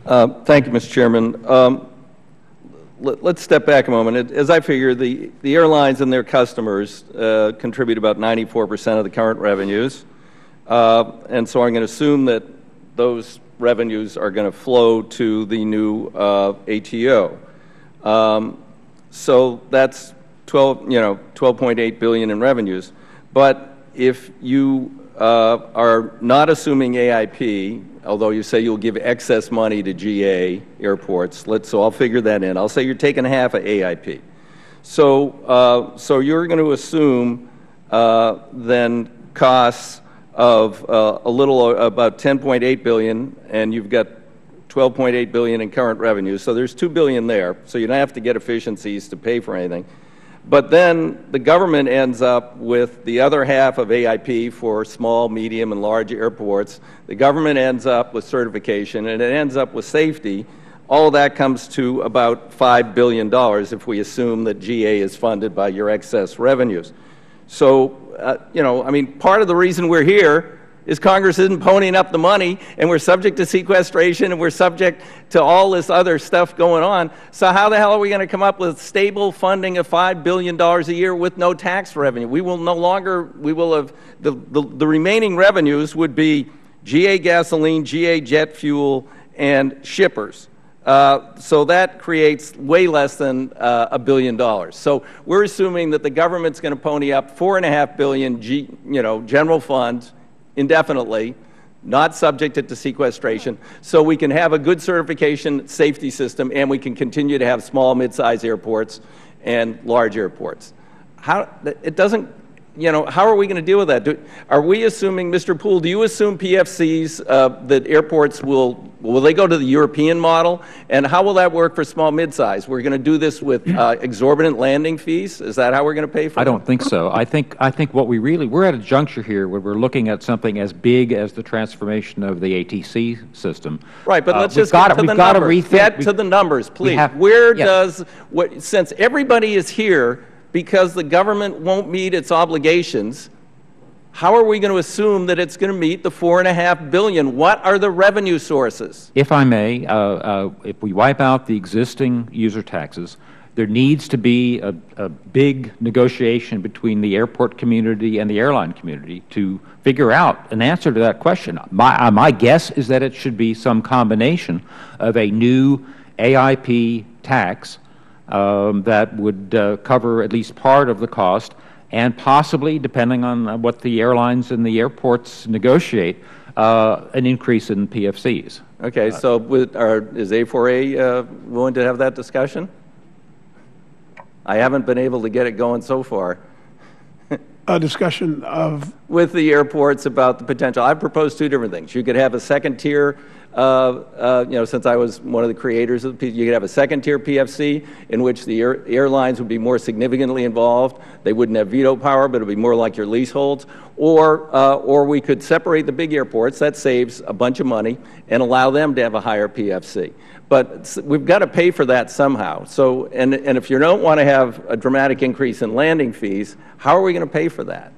Thank you, Mr. Chairman. Let's step back a moment. As I figure, the airlines and their customers contribute about 94% of the current revenues, and so I'm going to assume that those revenues are going to flow to the new ATO. So that's 12.8 billion in revenues. But if you are not assuming AIP, although you say you'll give excess money to GA airports, so I'll figure that in. I'll say you're taking half of AIP. So you're going to assume then costs of about 10.8 billion, and you've got 12.8 billion in current revenues. So there's 2 billion there. So you don't have to get efficiencies to pay for anything. But then the government ends up with the other half of AIP for small, medium, and large airports. The government ends up with certification, and it ends up with safety. All of that comes to about $5 billion if we assume that GA is funded by your excess revenues. So, I mean, part of the reason we're here is Congress isn't ponying up the money, and we're subject to sequestration, and we're subject to all this other stuff going on. So how the hell are we going to come up with stable funding of $5 billion a year with no tax revenue? We will no longer, we will have, the remaining revenues would be GA gasoline, GA jet fuel, and shippers. So that creates way less than $1 billion. So we're assuming that the government's going to pony up $4.5 billion, general funds, indefinitely, not subjected to sequestration, so we can have a good certification safety system, and we can continue to have small, mid-sized airports and large airports. How are we going to deal with that? Are we assuming, Mr. Poole, do you assume PFCs, that airports will they go to the European model? And how will that work for small, mid-size? We're going to do this with exorbitant landing fees? Is that how we're going to pay for it? I don't think so. I think what we're at a juncture here where we're looking at something as big as the transformation of the ATC system. Right, but let's just get to the numbers. Get to the numbers, please. Since everybody is here, because the government won't meet its obligations, how are we going to assume that it's going to meet the $4.5 billion? What are the revenue sources? If I may, if we wipe out the existing user taxes, there needs to be a big negotiation between the airport community and the airline community to figure out an answer to that question. My guess is that it should be some combination of a new AIP tax that would cover at least part of the cost, and possibly, depending on what the airlines and the airports negotiate, an increase in PFCs. Okay, so is A4A willing to have that discussion? I haven't been able to get it going so far. A discussion of? With the airports about the potential. I've proposed two different things. You could have a second tier, since I was one of the creators of the, you could have a second tier PFC in which the airlines would be more significantly involved. They wouldn't have veto power, but it would be more like your leaseholds. Or we could separate the big airports. That saves a bunch of money and allow them to have a higher PFC. But we've got to pay for that somehow. So, and if you don't want to have a dramatic increase in landing fees, how are we going to pay for that?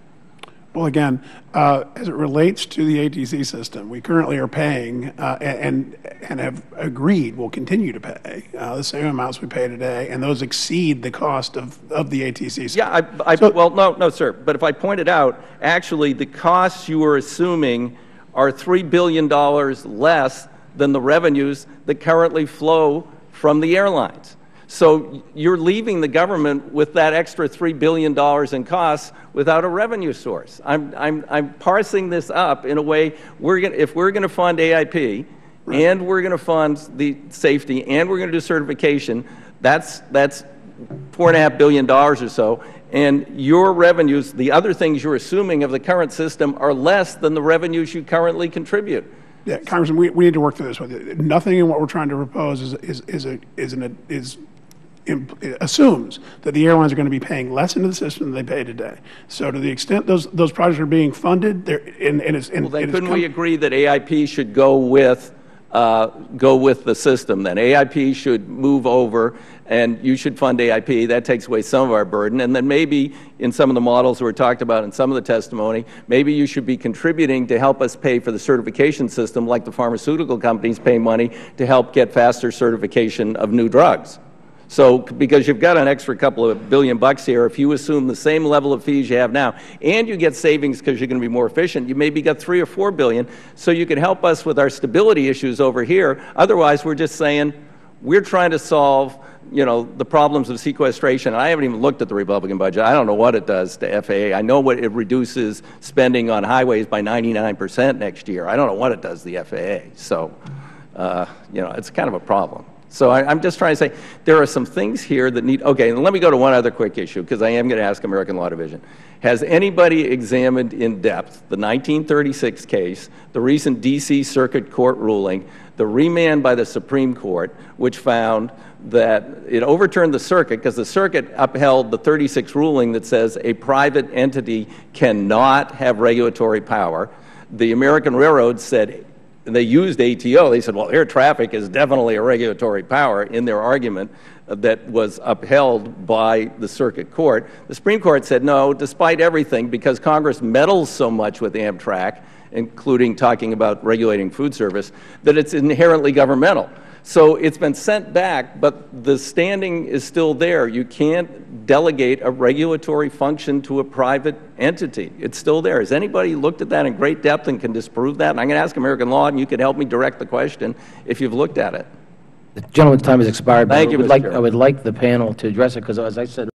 Well, again, as it relates to the ATC system, we currently are paying and have agreed will continue to pay the same amounts we pay today, and those exceed the cost of the ATC system. Yeah, well, no, sir. But if I pointed out, actually, the costs you are assuming are $3 billion less than the revenues that currently flow from the airlines. So you're leaving the government with that extra $3 billion in costs without a revenue source. I'm parsing this up in a way, if we're going to fund AIP, right, and we're going to fund the safety, and we're going to do certification, that's $4.5 billion or so. And your revenues, the other things you're assuming of the current system, are less than the revenues you currently contribute. Yeah, Congressman, we need to work through this with you. Nothing in what we're trying to propose assumes that the airlines are going to be paying less into the system than they pay today. So to the extent those projects are being funded, couldn't we agree that AIP should go with go with the system. Then AIP should move over, and you should fund AIP. That takes away some of our burden. And then maybe in some of the models that were talked about in some of the testimony, maybe you should be contributing to help us pay for the certification system, like the pharmaceutical companies pay money to help get faster certification of new drugs. So, because you've got an extra couple of $1 billion here, if you assume the same level of fees you have now, and you get savings because you're going to be more efficient, you maybe got $3 or $4 billion, so you can help us with our stability issues over here. Otherwise, we're just saying, we're trying to solve, you know, the problems of sequestration. I haven't even looked at the Republican budget. I don't know what it does to FAA. I know what it reduces spending on highways by 99% next year. I don't know what it does to the FAA. So, you know, it's kind of a problem. So I'm just trying to say there are some things here that need, okay, and let me go to one other quick issue, because I am going to ask American Law Division. Has anybody examined in depth the 1936 case, the recent D.C. Circuit Court ruling, the remand by the Supreme Court, which found that it overturned the circuit because the circuit upheld the 36 ruling that says a private entity cannot have regulatory power. The American Railroad said, they used ATO. They said, well, air traffic is definitely a regulatory power in their argument that was upheld by the circuit court. The Supreme Court said, no, despite everything, because Congress meddles so much with Amtrak, including talking about regulating food service, that it's inherently governmental. So it's been sent back, but the standing is still there. You can't delegate a regulatory function to a private entity. It's still there. Has anybody looked at that in great depth and can disprove that? And I'm going to ask American Law, and you can help me direct the question if you've looked at it. The gentleman's time has expired. Thank you, Mr. Chairman. I would like the panel to address it, because as I said